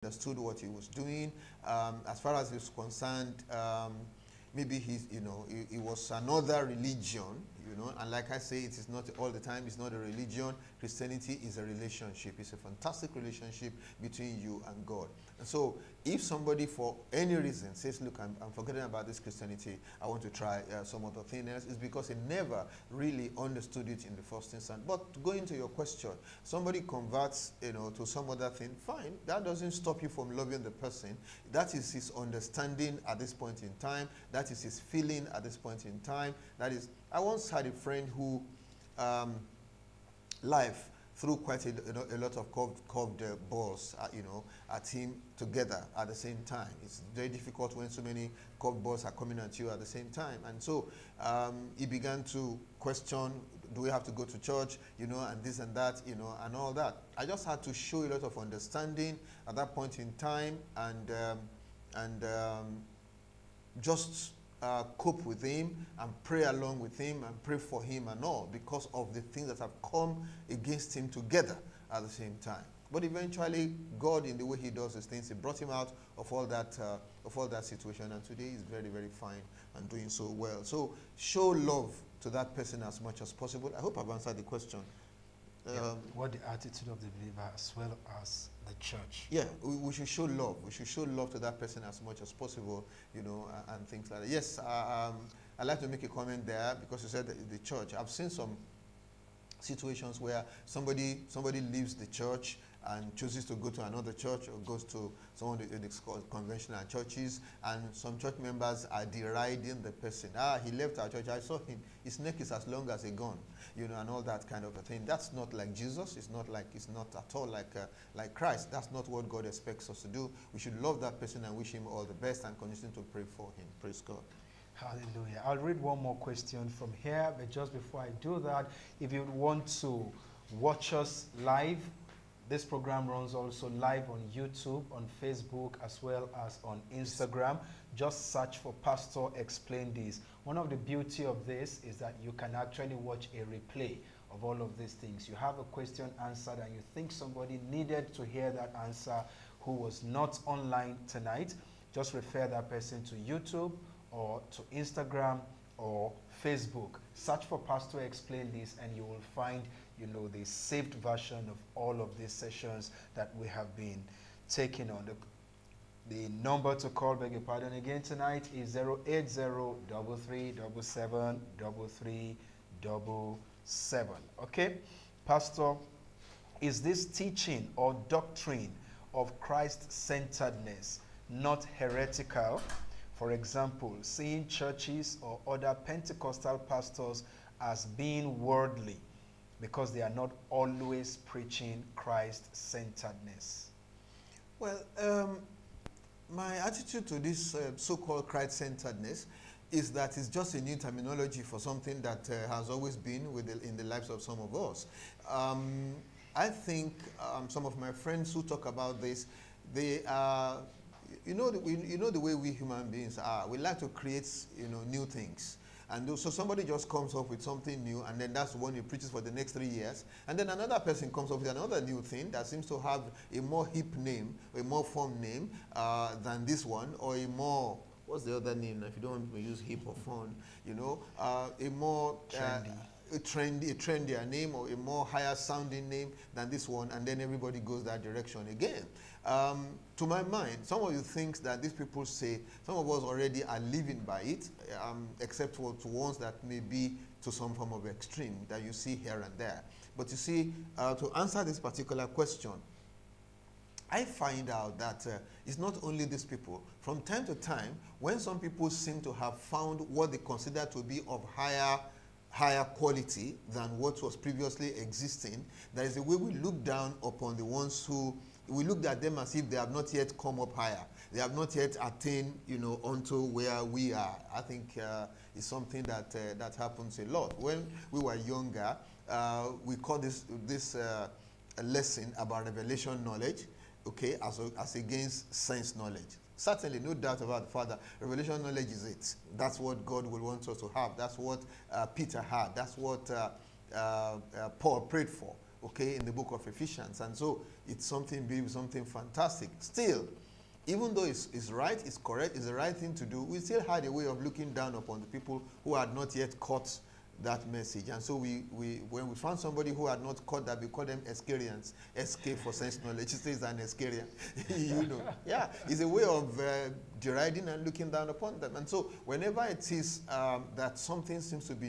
understood what he was doing. As far as he's concerned, maybe it was another religion, and like I say, it is not all the time, it's not a religion. Christianity is a relationship. It's a fantastic relationship between you and God. And so if somebody for any reason says, look, I'm forgetting about this Christianity, I want to try some other thing else, it's because he never really understood it in the first instance. But going to your question, somebody converts to some other thing, fine. That doesn't stop you from loving the person. That is his understanding at this point in time. That is his feeling at this point in time. That is, I once had a friend who life threw quite a lot of curved balls, at him together at the same time. It's very difficult when so many curved balls are coming at you at the same time. And so he began to question, do we have to go to church, and this and that, and all that. I just had to show a lot of understanding at that point in time, and just cope with him and pray along with him and pray for him and all, because of the things that have come against him together at the same time. But eventually, God, in the way he does his things, he brought him out of all that situation, and today he's very, very fine and doing so well. So show love to that person as much as possible. I hope I've answered the question. What the attitude of the believer as well as the church. Yeah, we should show love. We should show love to that person as much as possible, and things like that. Yes, I'd like to make a comment there, because you said the church. I've seen some situations where somebody leaves the church and chooses to go to another church, or goes to some of the conventional churches, and some church members are deriding the person. He left our church, I saw him, his neck is as long as a gun, and all that kind of a thing. That's not like Jesus. It's not at all like Christ. That's not what God expects us to do. We should love that person and wish him all the best and continue to pray for him. Praise God. Hallelujah. I'll read one more question from here, but just before I do that, if you want to watch us live, this program runs also live on YouTube, on Facebook, as well as on Instagram. Just search for Pastor Explain This. One of the beauty of this is that you can actually watch a replay of all of these things. You have a question answered and you think somebody needed to hear that answer who was not online tonight, just refer that person to YouTube or to Instagram or Facebook. Search for Pastor Explain This and you will find the saved version of all of these sessions that we have been taking on. The number to call, beg your pardon again, tonight is 080-3377-3377. Okay? Pastor, is this teaching or doctrine of Christ-centeredness not heretical? For example, seeing churches or other Pentecostal pastors as being worldly, because they are not always preaching Christ-centeredness. Well, my attitude to this so-called Christ-centeredness is that it's just a new terminology for something that has always been in the lives of some of us. I think some of my friends who talk about this, they are, the way we human beings are. We like to create, new things. And so somebody just comes up with something new, and then that's the one he preaches for the next 3 years. And then another person comes up with another new thing that seems to have a more hip name, a more fun name than this one, or a more, what's the other name? If you don't want to use hip or fun, a more trendy. A trendier name, or a more higher sounding name than this one, and then everybody goes that direction again. To my mind, some of the things that these people say, some of us already are living by it, except for to ones that may be to some form of extreme that you see here and there. But you see, to answer this particular question, I find out that it's not only these people. From time to time, when some people seem to have found what they consider to be of higher quality than what was previously existing, there is a way we look down upon the ones who, we look at them as if they have not yet come up higher. They have not yet attained, onto where we are. I think it's something that happens a lot. When we were younger, we call this lesson about revelation knowledge, okay, as against sense knowledge. Certainly, no doubt about the fact that revelation knowledge is it. That's what God will want us to have. That's what Peter had. That's what Paul prayed for. okay, in the book of Ephesians. And so it's something big, something fantastic. Still, even though it's right, it's correct, it's the right thing to do, we still had a way of looking down upon the people who had not yet caught that message. And so when we found somebody who had not caught that, we call them Escarians. SK for sense knowledge. It is an Escarian. You know, yeah, it's a way of deriding and looking down upon them. And so whenever it is that something seems to be